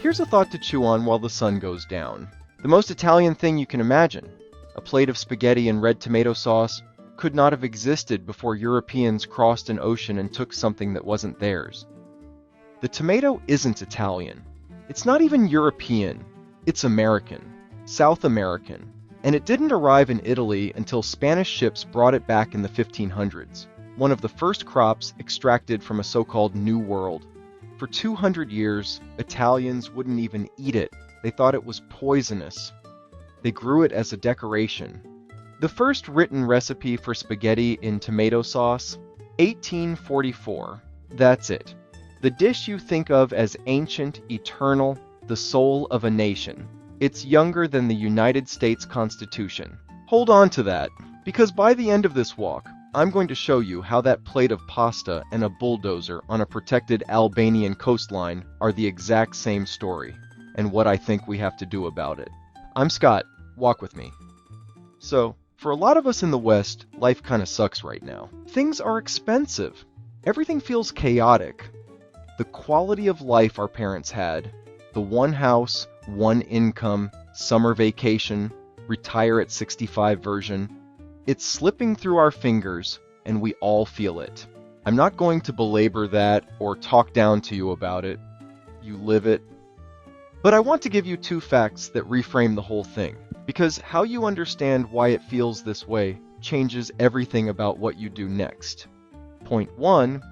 Here's a thought to chew on while the sun goes down. The most Italian thing you can imagine, a plate of spaghetti and red tomato sauce, could not have existed before Europeans crossed an ocean and took something that wasn't theirs. The tomato isn't Italian. It's not even European. It's American, South American, and it didn't arrive in Italy until Spanish ships brought it back in the 1500s, one of the first crops extracted from a so-called New World. For 200 years, Italians wouldn't even eat it. They thought it was poisonous. They grew it as a decoration. The first written recipe for spaghetti in tomato sauce, 1844. That's it. The dish you think of as ancient, eternal, the soul of a nation. It's younger than the United States Constitution. Hold on to that, because by the end of this walk, I'm going to show you how that plate of pasta and a bulldozer on a protected Albanian coastline are the exact same story, and what I think we have to do about it. I'm Scott. Walk with me. So, for a lot of us in the West, life kind of sucks right now. Things are expensive. Everything feels chaotic. The quality of life our parents had, the one house, one income, summer vacation, retire at 65 version, it's slipping through our fingers, and we all feel it. I'm not going to belabor that or talk down to you about it. You live it. But I want to give you two facts that reframe the whole thing, because how you understand why it feels this way changes everything about what you do next. Point 1.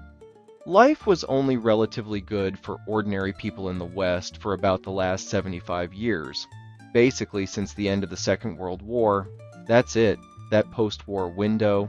Life was only relatively good for ordinary people in the West for about the last 75 years. Basically, since the end of the Second World War, that's it. That post-war window,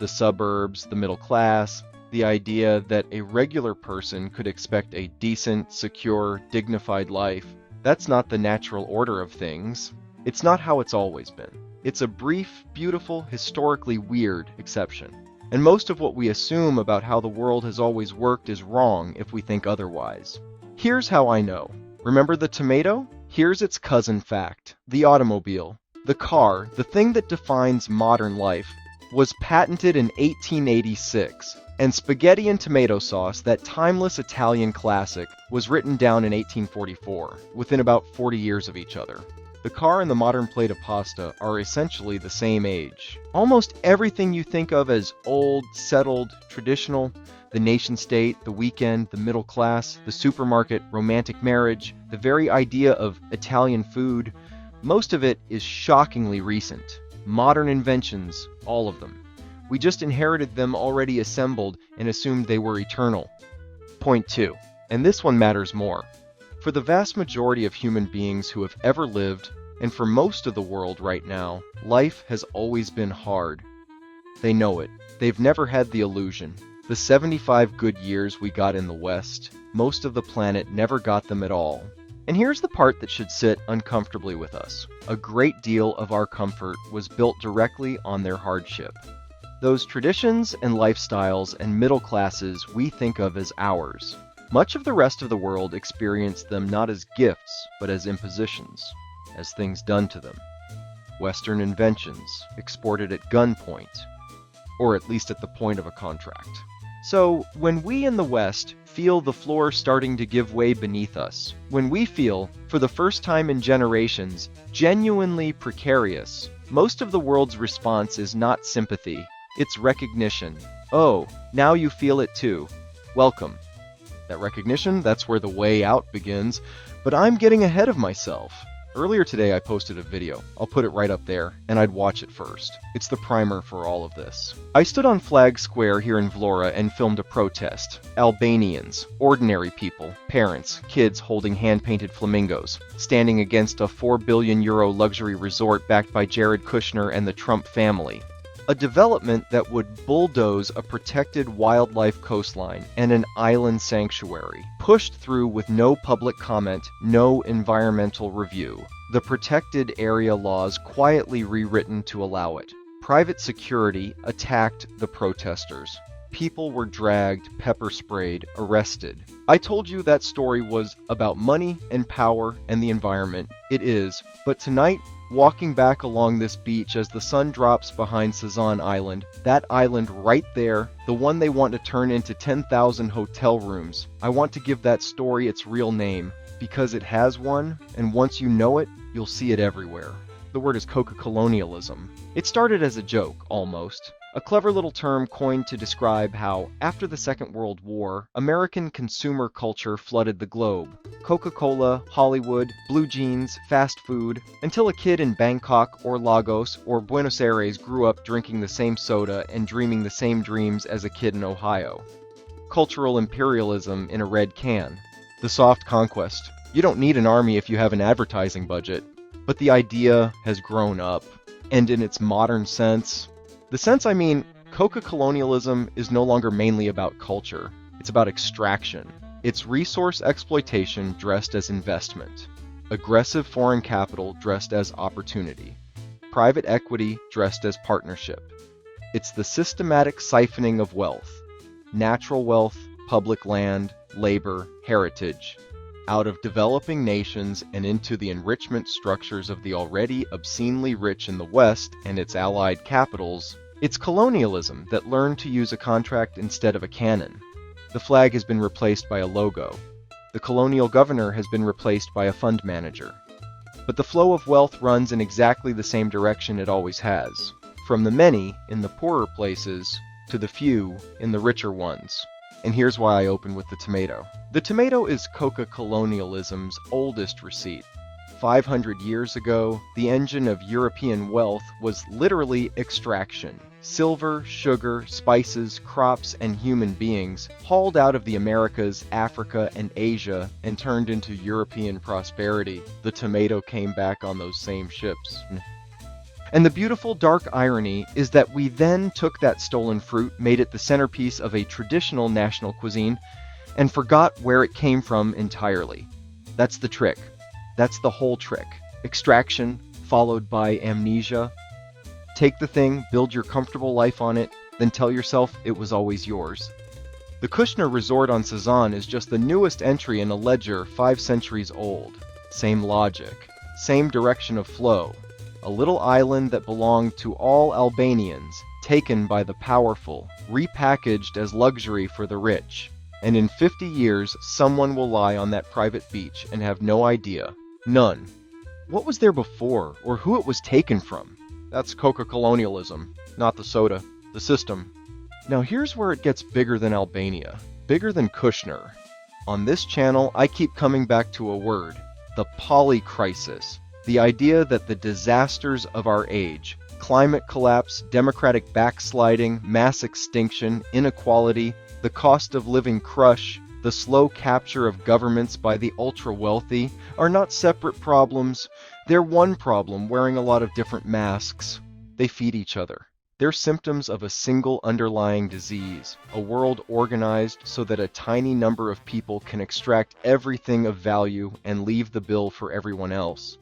the suburbs, the middle class, the idea that a regular person could expect a decent, secure, dignified life. That's not the natural order of things. It's not how it's always been. It's a brief, beautiful, historically weird exception. And most of what we assume about how the world has always worked is wrong if we think otherwise. Here's how I know. Remember the tomato? Here's its cousin fact. The automobile, the car, the thing that defines modern life, was patented in 1886. And spaghetti and tomato sauce, that timeless Italian classic, was written down in 1844, within about 40 years of each other. The car and the modern plate of pasta are essentially the same age. Almost everything you think of as old, settled, traditional, the nation-state, the weekend, the middle class, the supermarket, romantic marriage, the very idea of Italian food, most of it is shockingly recent. Modern inventions, all of them. We just inherited them already assembled and assumed they were eternal. Point 2, and this one matters more. For the vast majority of human beings who have ever lived, and for most of the world right now, life has always been hard. They know it. They've never had the illusion. The 75 good years we got in the West, most of the planet never got them at all. And here's the part that should sit uncomfortably with us. A great deal of our comfort was built directly on their hardship. Those traditions and lifestyles and middle classes we think of as ours. Much of the rest of the world experienced them not as gifts, but as impositions, as things done to them. Western inventions, exported at gunpoint, or at least at the point of a contract. So, when we in the West feel the floor starting to give way beneath us, when we feel, for the first time in generations, genuinely precarious, most of the world's response is not sympathy, it's recognition. Oh, now you feel it too. Welcome. That recognition, that's where the way out begins, but I'm getting ahead of myself. Earlier today I posted a video, I'll put it right up there, and I'd watch it first. It's the primer for all of this. I stood on Flag Square here in Vlorë and filmed a protest. Albanians, ordinary people, parents, kids holding hand-painted flamingos, standing against a €4 billion luxury resort backed by Jared Kushner and the Trump family. A development that would bulldoze a protected wildlife coastline and an island sanctuary, pushed through with no public comment, no environmental review. The protected area laws quietly rewritten to allow it. Private security attacked the protesters. People were dragged, pepper sprayed, arrested. I told you that story was about money and power and the environment. It is, but tonight, walking back along this beach as the sun drops behind Sazan Island, that island right there, the one they want to turn into 10,000 hotel rooms, I want to give that story its real name, because it has one, and once you know it, you'll see it everywhere. The word is Coca Colonialism. It started as a joke, almost. A clever little term coined to describe how, after the Second World War, American consumer culture flooded the globe. Coca-Cola, Hollywood, blue jeans, fast food, until a kid in Bangkok or Lagos or Buenos Aires grew up drinking the same soda and dreaming the same dreams as a kid in Ohio. Cultural imperialism in a red can. The soft conquest. You don't need an army if you have an advertising budget. But the idea has grown up, and in its modern sense, the sense I mean, Coca Colonialism is no longer mainly about culture. It's about extraction. It's resource exploitation dressed as investment. Aggressive foreign capital dressed as opportunity. Private equity dressed as partnership. It's the systematic siphoning of wealth. Natural wealth, public land, labor, heritage. Out of developing nations and into the enrichment structures of the already obscenely rich in the West and its allied capitals. It's colonialism that learned to use a contract instead of a cannon. The flag has been replaced by a logo. The colonial governor has been replaced by a fund manager. But the flow of wealth runs in exactly the same direction it always has, from the many in the poorer places to the few in the richer ones. And here's why I open with the tomato. The tomato is Coca Colonialism's oldest receipt. 500 years ago, the engine of European wealth was literally extraction. Silver, sugar, spices, crops, and human beings hauled out of the Americas, Africa, and Asia and turned into European prosperity. The tomato came back on those same ships. And the beautiful dark irony is that we then took that stolen fruit, made it the centerpiece of a traditional national cuisine, and forgot where it came from entirely. That's the trick. That's the whole trick. Extraction, followed by amnesia. Take the thing, build your comfortable life on it, then tell yourself it was always yours. The Kushner resort on Sazan is just the newest entry in a ledger 5 centuries old. Same logic, same direction of flow. A little island that belonged to all Albanians, taken by the powerful, repackaged as luxury for the rich. And in 50 years, someone will lie on that private beach and have no idea. None. What was there before, or who it was taken from? That's Coca Colonialism, not the soda, the system. Now here's where it gets bigger than Albania, bigger than Kushner. On this channel, I keep coming back to a word, the polycrisis. The idea that the disasters of our age, climate collapse, democratic backsliding, mass extinction, inequality, the cost of living crush, the slow capture of governments by the ultra-wealthy, are not separate problems. They're one problem wearing a lot of different masks. They feed each other. They're symptoms of a single underlying disease, a world organized so that a tiny number of people can extract everything of value and leave the bill for everyone else.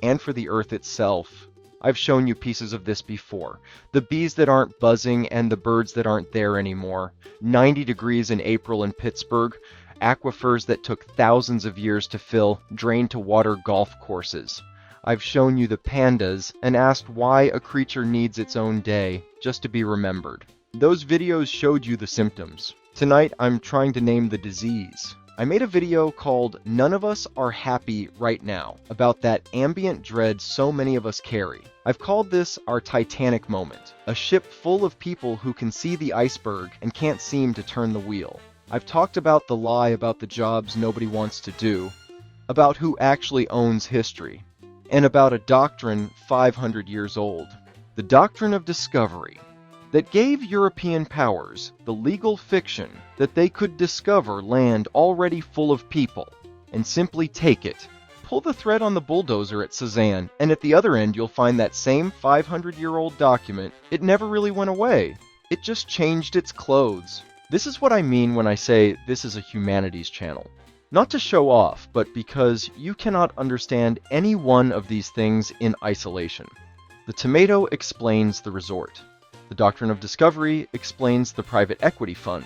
And for the earth itself. I've shown you pieces of this before. The bees that aren't buzzing and the birds that aren't there anymore. 90 degrees in April in Pittsburgh. Aquifers that took thousands of years to fill, drained to water golf courses. I've shown you the pandas and asked why a creature needs its own day, just to be remembered. Those videos showed you the symptoms. Tonight I'm trying to name the disease. I made a video called None of Us Are Happy Right Now, about that ambient dread so many of us carry. I've called this our Titanic moment, a ship full of people who can see the iceberg and can't seem to turn the wheel. I've talked about the lie about the jobs nobody wants to do, about who actually owns history, and about a doctrine 500 years old, the Doctrine of Discovery, that gave European powers the legal fiction that they could discover land already full of people and simply take it. Pull the thread on the Bulldozer at Sazan, and at the other end you'll find that same 500-year-old document. It never really went away. It just changed its clothes. This is what I mean when I say this is a humanities channel. Not to show off, but because you cannot understand any one of these things in isolation. The tomato explains the resort. The Doctrine of Discovery explains the private equity fund.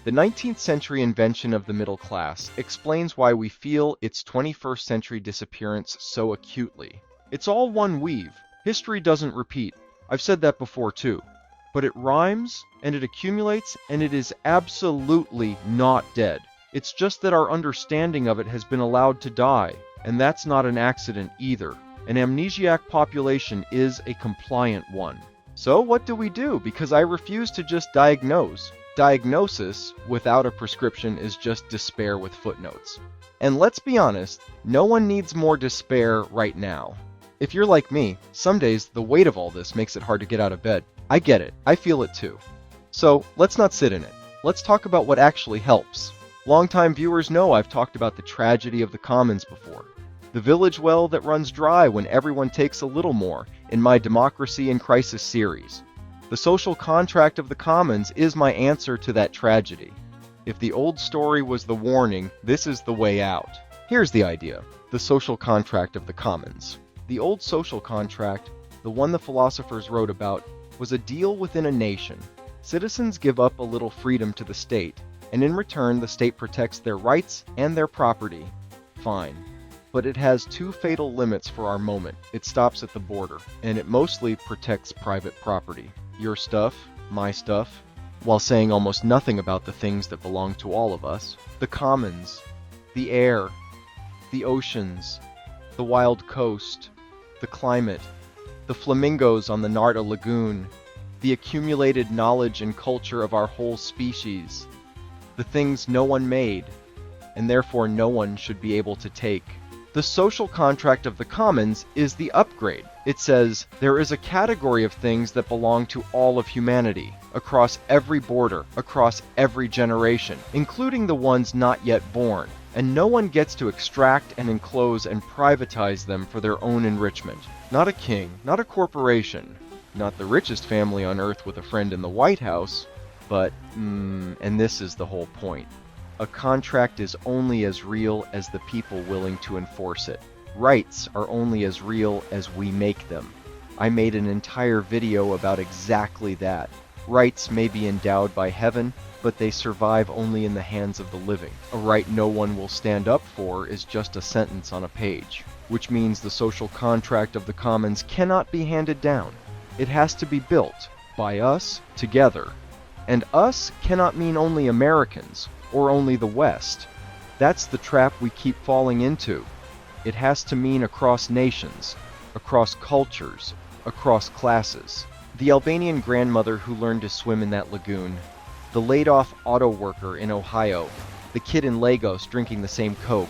The 19th century invention of the middle class explains why we feel its 21st century disappearance so acutely. It's all one weave. History doesn't repeat. I've said that before too. But it rhymes, and it accumulates, and it is absolutely not dead. It's just that our understanding of it has been allowed to die, and that's not an accident either. An amnesiac population is a compliant one. So what do we do? Because I refuse to just diagnose. Diagnosis without a prescription is just despair with footnotes. And let's be honest, no one needs more despair right now. If you're like me, some days the weight of all this makes it hard to get out of bed. I get it. I feel it too. So let's not sit in it. Let's talk about what actually helps. Longtime viewers know I've talked about the tragedy of the commons before. The village well that runs dry when everyone takes a little more in my Democracy in Crisis series. The social contract of the commons is my answer to that tragedy. If the old story was the warning, this is the way out. Here's the idea. The social contract of the commons. The old social contract, the one the philosophers wrote about, was a deal within a nation. Citizens give up a little freedom to the state, and in return the state protects their rights and their property. Fine. But it has two fatal limits for our moment. It stops at the border, and it mostly protects private property. Your stuff, my stuff, while saying almost nothing about the things that belong to all of us. The commons, the air, the oceans, the wild coast, the climate, the flamingos on the Narta lagoon, the accumulated knowledge and culture of our whole species, the things no one made, and therefore no one should be able to take. The social contract of the commons is the upgrade. It says, there is a category of things that belong to all of humanity, across every border, across every generation, including the ones not yet born, and no one gets to extract and enclose and privatize them for their own enrichment. Not a king, not a corporation, not the richest family on earth with a friend in the White House, but, and this is the whole point. A contract is only as real as the people willing to enforce it. Rights are only as real as we make them. I made an entire video about exactly that. Rights may be endowed by heaven, but they survive only in the hands of the living. A right no one will stand up for is just a sentence on a page, which means the social contract of the commons cannot be handed down. It has to be built by us together. And us cannot mean only Americans, or only the West. That's the trap we keep falling into. It has to mean across nations, across cultures, across classes. The Albanian grandmother who learned to swim in that lagoon, the laid-off auto worker in Ohio, the kid in Lagos drinking the same Coke.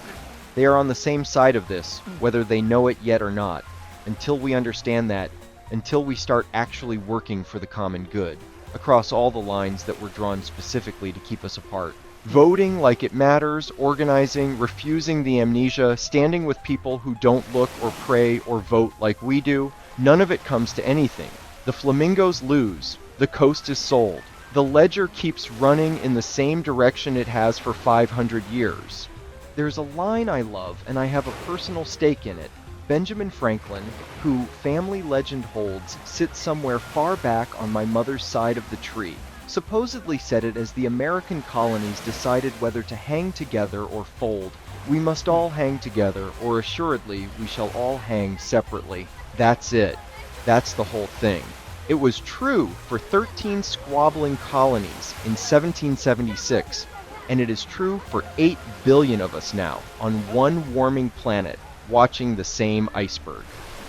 They are on the same side of this, whether they know it yet or not. Until we understand that, until we start actually working for the common good, across all the lines that were drawn specifically to keep us apart. Voting like it matters, organizing, refusing the amnesia, standing with people who don't look or pray or vote like we do, none of it comes to anything. The flamingos lose. The coast is sold. The ledger keeps running in the same direction it has for 500 years. There's a line I love, and I have a personal stake in it. Benjamin Franklin, who, family legend holds, sits somewhere far back on my mother's side of the tree, supposedly said it as the American colonies decided whether to hang together or fold. We must all hang together, or assuredly we shall all hang separately. That's it. That's the whole thing. It was true for 13 squabbling colonies in 1776, and it is true for 8 billion of us now on one warming planet, watching the same iceberg.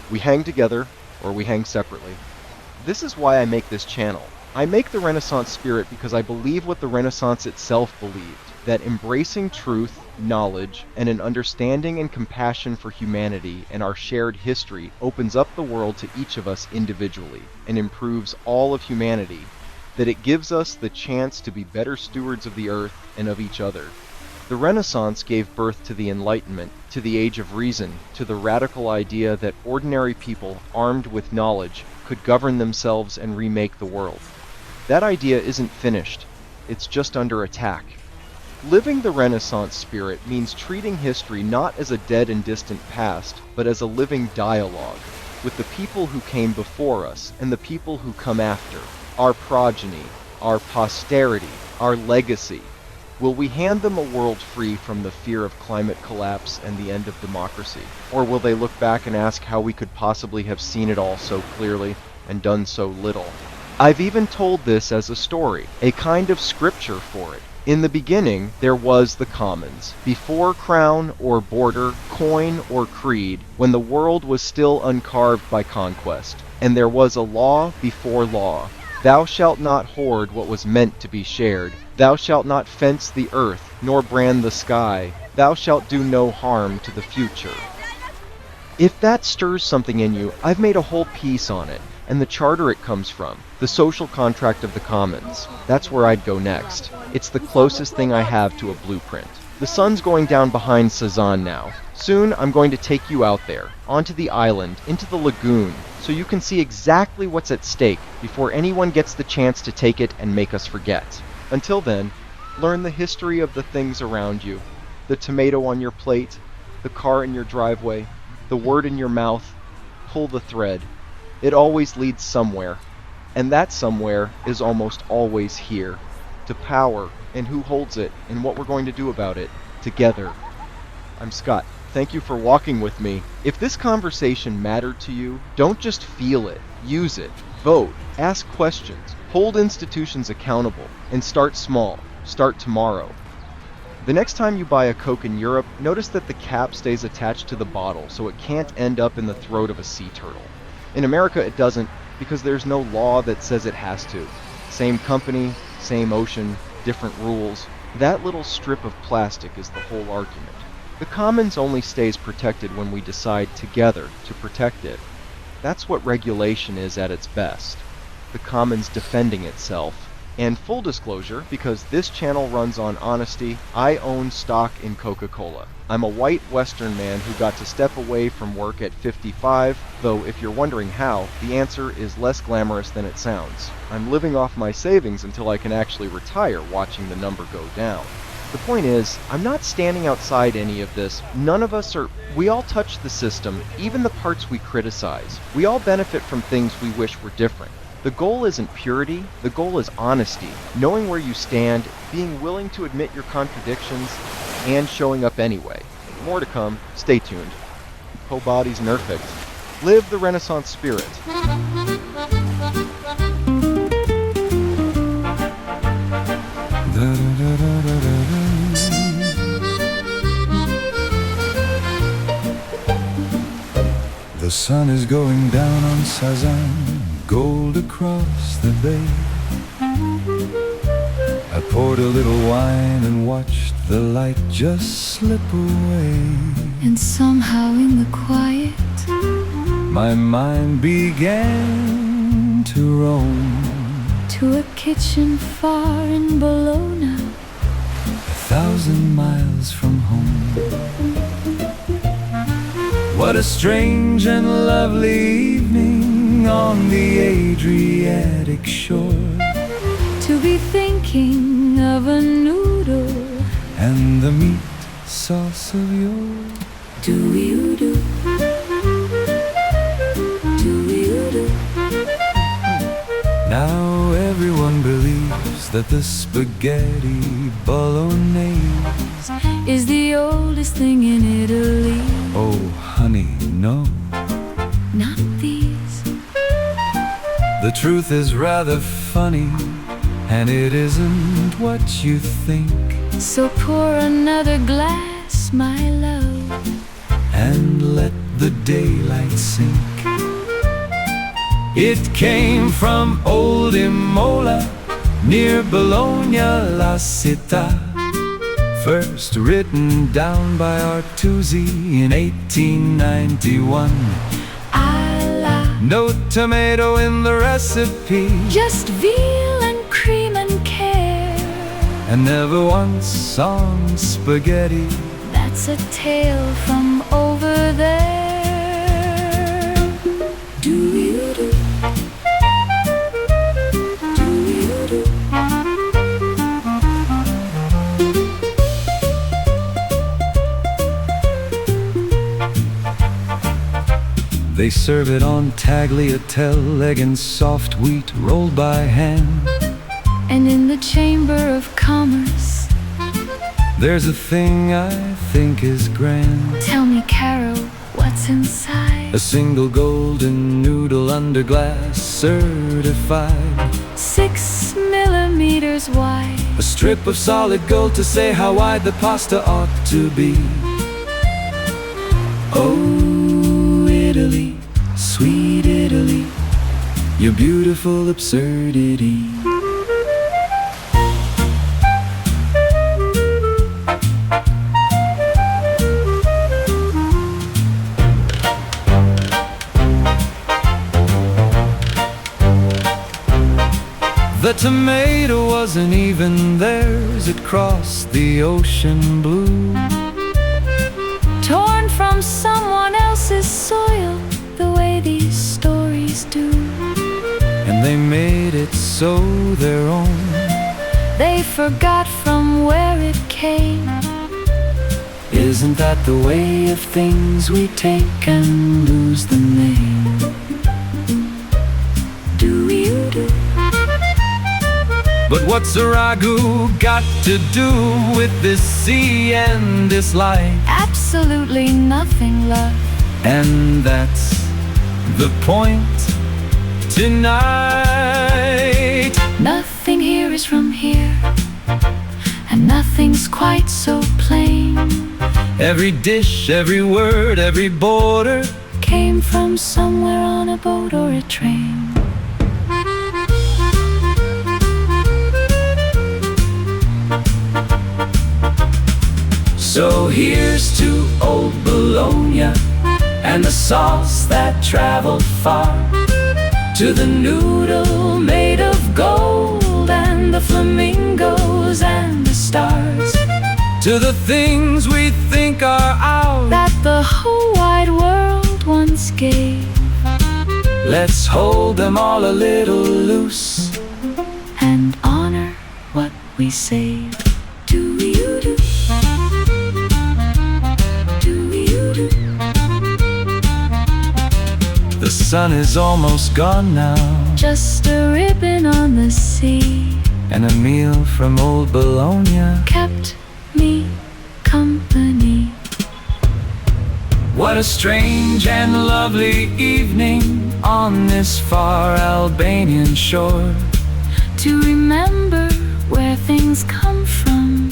We hang together, or we hang separately. This is why I make this channel. I make the Renaissance spirit because I believe what the Renaissance itself believed, that embracing truth, knowledge, and an understanding and compassion for humanity and our shared history opens up the world to each of us individually and improves all of humanity, that it gives us the chance to be better stewards of the earth and of each other. The Renaissance gave birth to the Enlightenment, to the Age of Reason, to the radical idea that ordinary people, armed with knowledge, could govern themselves and remake the world. That idea isn't finished. It's just under attack. Living the Renaissance spirit means treating history not as a dead and distant past, but as a living dialogue with the people who came before us and the people who come after, our progeny, our posterity, our legacy. Will we hand them a world free from the fear of climate collapse and the end of democracy? Or will they look back and ask how we could possibly have seen it all so clearly and done so little? I've even told this as a story, a kind of scripture for it. In the beginning, there was the commons, before crown or border, coin or creed, when the world was still uncarved by conquest. And there was a law before law. Thou shalt not hoard what was meant to be shared. Thou shalt not fence the earth, nor brand the sky. Thou shalt do no harm to the future. If that stirs something in you, I've made a whole piece on it, and the charter it comes from, the social contract of the commons. That's where I'd go next. It's the closest thing I have to a blueprint. The sun's going down behind Sazan now. Soon I'm going to take you out there, onto the island, into the lagoon, so you can see exactly what's at stake before anyone gets the chance to take it and make us forget. Until then, learn the history of the things around you. The tomato on your plate, the car in your driveway, the word in your mouth. Pull the thread. It always leads somewhere, and that somewhere is almost always here. To power, and who holds it, and what we're going to do about it, together. I'm Scott. Thank you for walking with me. If this conversation mattered to you, don't just feel it. Use it. Vote. Ask questions. Hold institutions accountable. And start small. Start tomorrow. The next time you buy a Coke in Europe, notice that the cap stays attached to the bottle so it can't end up in the throat of a sea turtle. In America it doesn't, because there's no law that says it has to. Same company, same ocean, different rules. That little strip of plastic is the whole argument. The commons only stays protected when we decide together to protect it. That's what regulation is at its best. The commons defending itself. And full disclosure, because this channel runs on honesty, I own stock in Coca Cola. I'm a white Western man who got to step away from work at 55, though if you're wondering how, the answer is less glamorous than it sounds. I'm living off my savings until I can actually retire watching the number go down. The point is, I'm not standing outside any of this. None of us are. We all touch the system, even the parts we criticize. We all benefit from things we wish were different. The goal isn't purity, the goal is honesty, knowing where you stand, being willing to admit your contradictions, and showing up anyway. More to come, stay tuned. Body's Nerfect. Live the Renaissance spirit. The sun is going down on Sazan, gold across the bay. I poured a little wine and watched the light just slip away. And somehow in the quiet, my mind began to roam to a kitchen far in Bologna, 1,000 miles from home. What a strange and lovely evening on the Adriatic shore, to be thinking of a noodle and the meat sauce of your do-you-do, do-you-do. Now everyone believes that the spaghetti bolognese is the oldest thing in Italy. Oh honey, no, Not these. the truth is rather funny, and it isn't what you think. So pour another glass, my love, And let the daylight sink. It came from old Imola, near Bologna la città. First written down by Artusi in 1891. alla, No tomato in the recipe, just veal and cream and care. and never once on spaghetti. That's a tale from over there. Do-you-do, do-you-do. They serve it on tagliatelle, egg and soft wheat rolled by hand. And in the Chamber of Commerce, There's a thing I think is grand. tell me, Carol, what's inside? A single golden noodle under glass, certified. 6 millimeters wide. A strip of solid gold to say how wide the pasta ought to be. Oh, Italy, sweet Italy, your beautiful absurdity. The tomato wasn't even theirs, it crossed the ocean blue. Torn from someone else's soil, the way these stories do. And they made it so their own. They forgot from where it came. Isn't that the way of things? We take and lose the name. Do you do? But what's a ragu got to do with this sea and this light? Absolutely nothing, love. And that's the point tonight. Nothing here is from here, and nothing's quite so plain. Every dish, every word, every border came from somewhere on a boat or a train. So here's to old Bologna and the sauce that traveled far, to the noodle made of gold and the flamingos and the stars, to the things we think are ours that the whole wide world once gave. Let's hold them all a little loose and honor what we saved. Do you do? The sun is almost gone now, just a ribbon on the sea, and a meal from old Bologna kept me company. What a strange and lovely evening on this far Albanian shore, to remember where things come from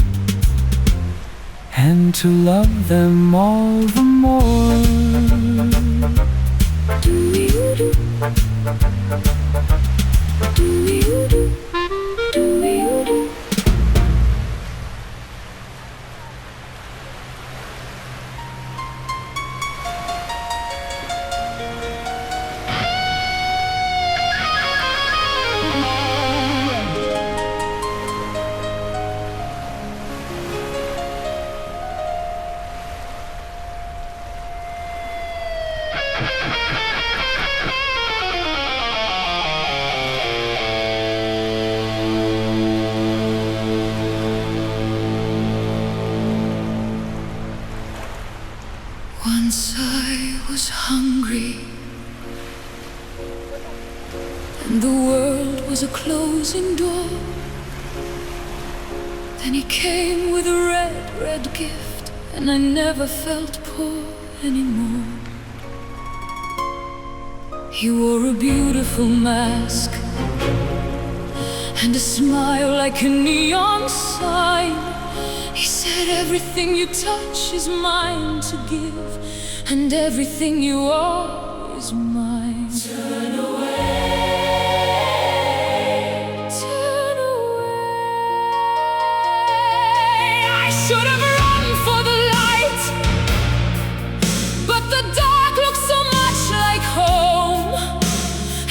and to love them all the more. Do you do? Do you do? Do you do? Once I was hungry, and the world was a closing door. Then he came with a red, red gift, and I never felt poor anymore. He wore a beautiful mask and a smile like a neon sign. He said, everything you touch is mine to give, and everything you are is mine. Turn away, turn away. I should have run for the light, but the dark looks so much like home.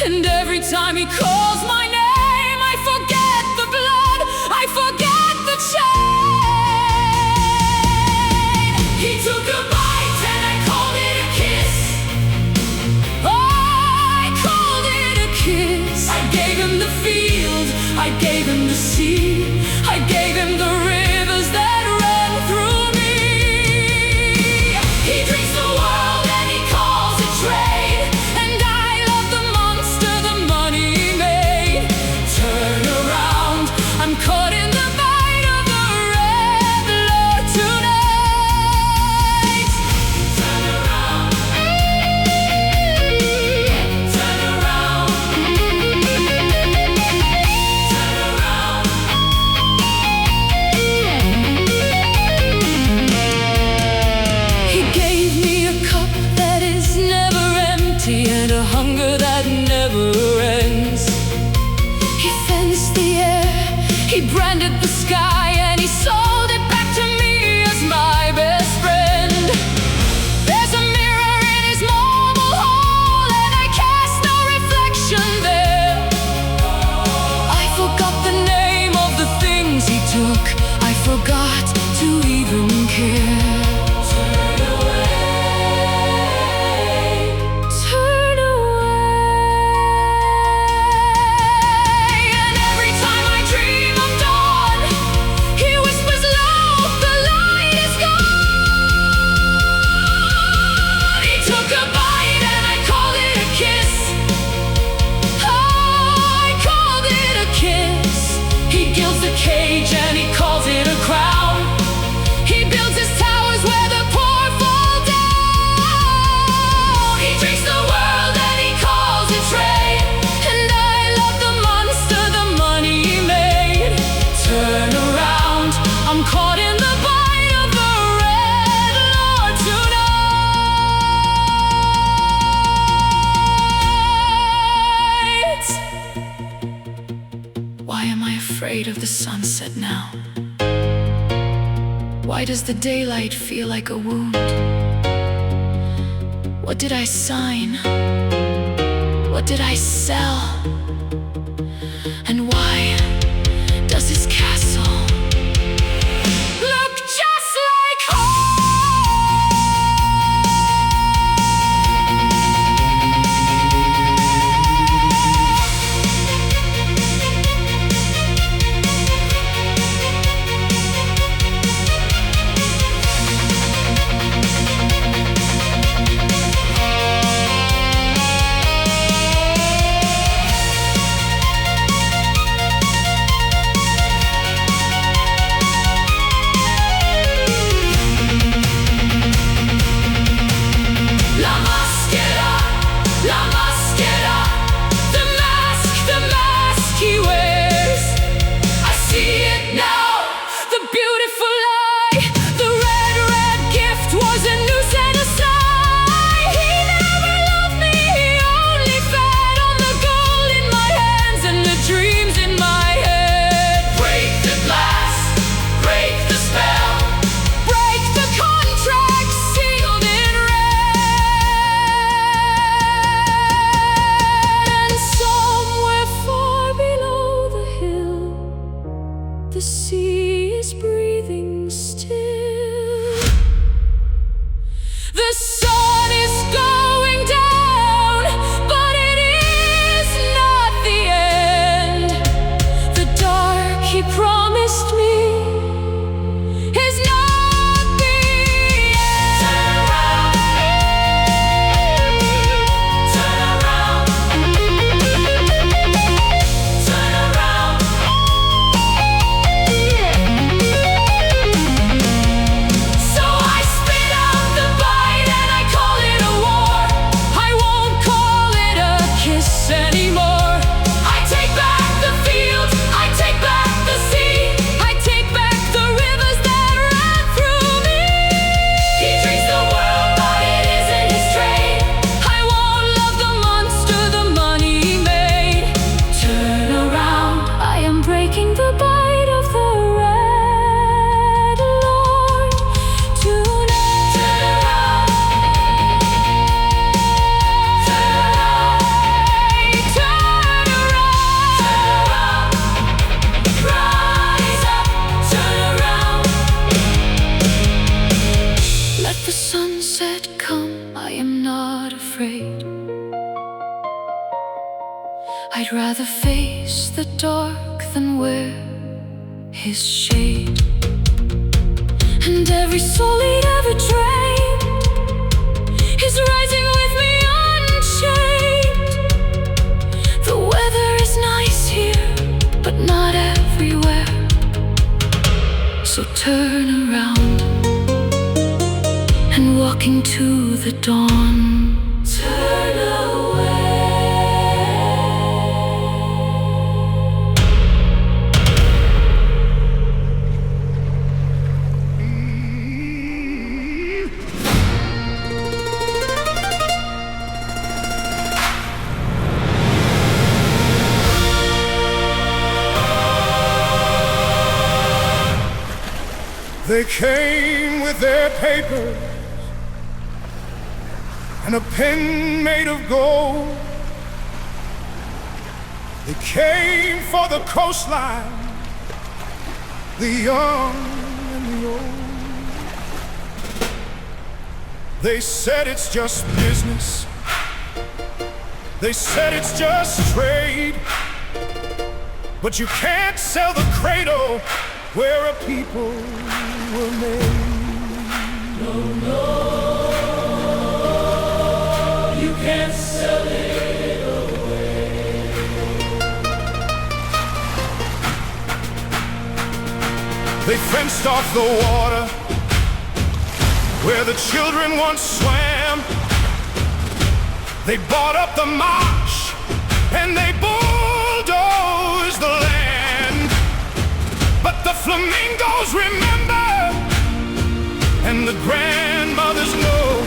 And every time he calls my name, I forget the blood, I forget the chain. He took a bite and I called it a kiss. Oh, I called it a kiss. I gave him the field, I gave him the sea, I gave him the rivers that run through me. He drinks the world and he calls it trade, and I love the monster, the money he made. sunset now? Why does the daylight feel like a wound? What did I sign? What did I sell? And why does this castle look just like home? The sea is breathing still. The sun is going down, but it is not the end. The dark he promised me is not the end. Turn around. Turn around. Turn around. So I spit out the bite and I call it a war. I won't call it a kiss anymore. I take back the fields, I take back the sea, I take back the rivers that ran through me. He drinks the world, but it isn't his trade. I won't love the monster the money made. Turn around, I am breaking the bite of the red Lord tonight. Turn around. Turn around. Turn around. Rise up. Turn around. Let the sunset come, I am not afraid. I'd rather face the dark than wear his shade. And every soul he'd ever drained is rising with me unchained. The weather is nice here, but not everywhere. So turn around and walk into the dawn. Turn away. They came with their papers and a pen made of gold. They came for the coastline, the young and the old. They said it's just business. They said it's just trade. But you can't sell the cradle where a people were made. You can't sell it away. They fenced off the water where the children once swam. They bought up the marsh and they bulldozed the land. But the flamingos remember, and the grandmothers know,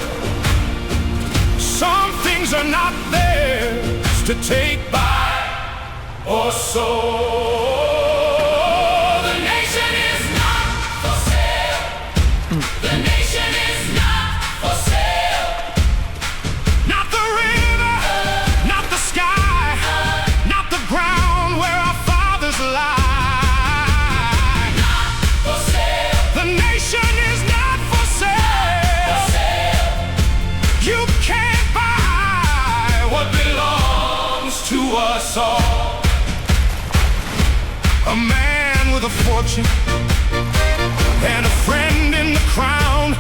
some things are not theirs to take by or sow. The a fortune and a friend in the crown.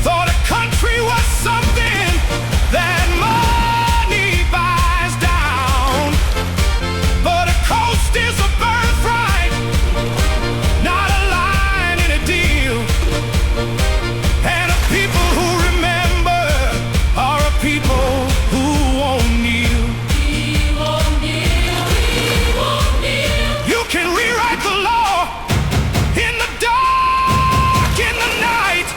Thought a country was something that money buys down. But a coast is a birthright, not a line in a deal. And a people who remember are a people who won't kneel. We won't kneel, we won't kneel. You can rewrite the law in the dark, in the night,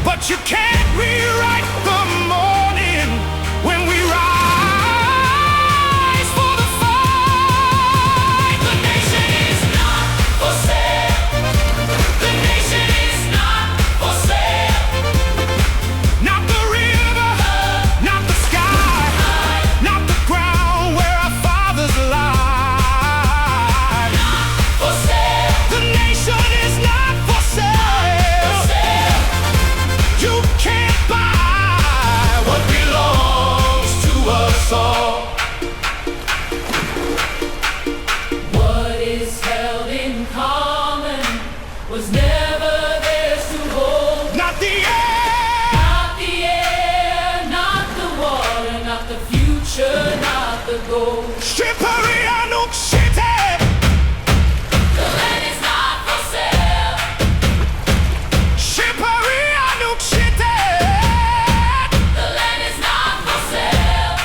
but you can't rewrite the morning when we rise for the fight. The nation is not for sale. The nation is not for sale. Not the river, not the sky, not the ground where our fathers lie. For sale, The nation is not for sale. sale. You can't buy what belongs to us all. What is held in common was never theirs to hold. Not the air, Not the air, not the water, not the future, not the gold. Shippery Anuk City. The land is not for sale. Shippery Anuk City. The land is not for sale.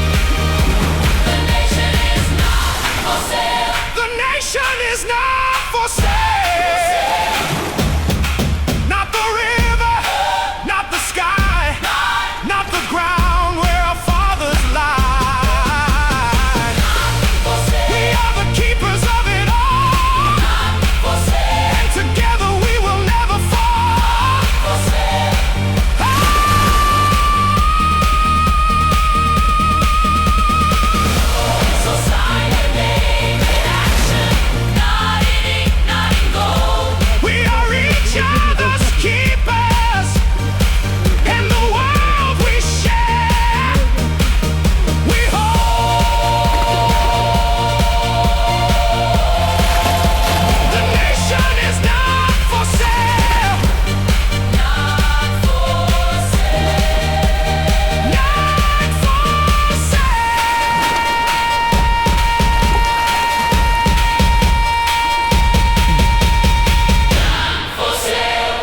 The nation is not for sale. The nation is not for sale. Not the river, not the sky, not the ground where our fathers lie. For sale. We are the keepers of it all, For sale. and together we will never fall. For sale. So sign your name in action, not in ink, not in gold. We are each other's keepers, and the world we share, we hold. The nation is not for sale. Not for sale. Not for sale. For sale.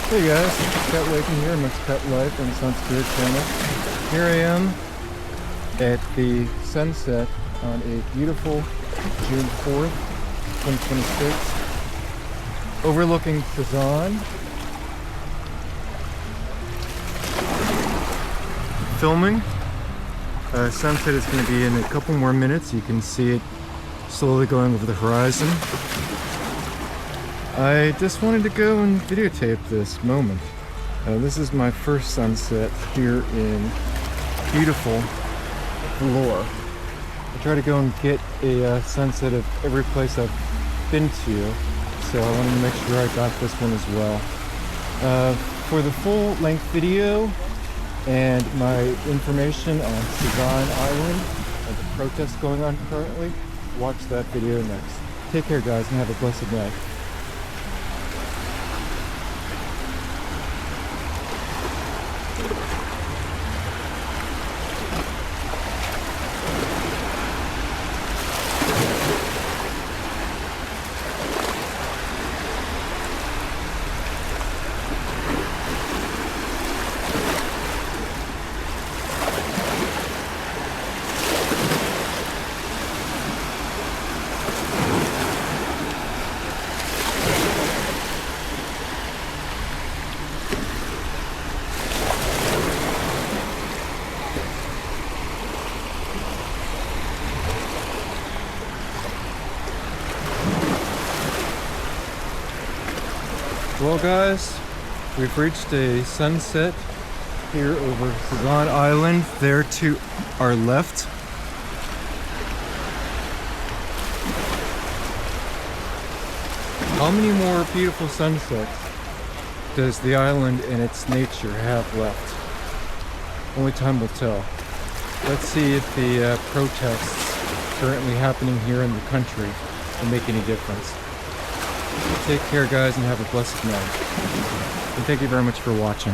Hey guys, it's Pet Waking here, Mixed Pet Life and Sun Spirit channel. Here I am at the sunset on a beautiful June 4th, 2026, overlooking Sazan. Filming. Sunset is going to be in a couple more minutes. You can see it slowly going over the horizon. I just wanted to go and videotape this moment. This is my first sunset here in beautiful Vlorë. I try to go and get a sunset of every place I've been to, so I wanted to make sure I got this one as well. For the full length video and my information on Sazan Island and the protests going on currently, watch that video next. Take care guys and have a blessed night. Well guys, we've reached a sunset here over Sazan Island, there to our left. How many more beautiful sunsets does the island and its nature have left? Only time will tell. Let's see if the protests currently happening here in the country will make any difference. Take care guys and have a blessed night. And thank you very much for watching.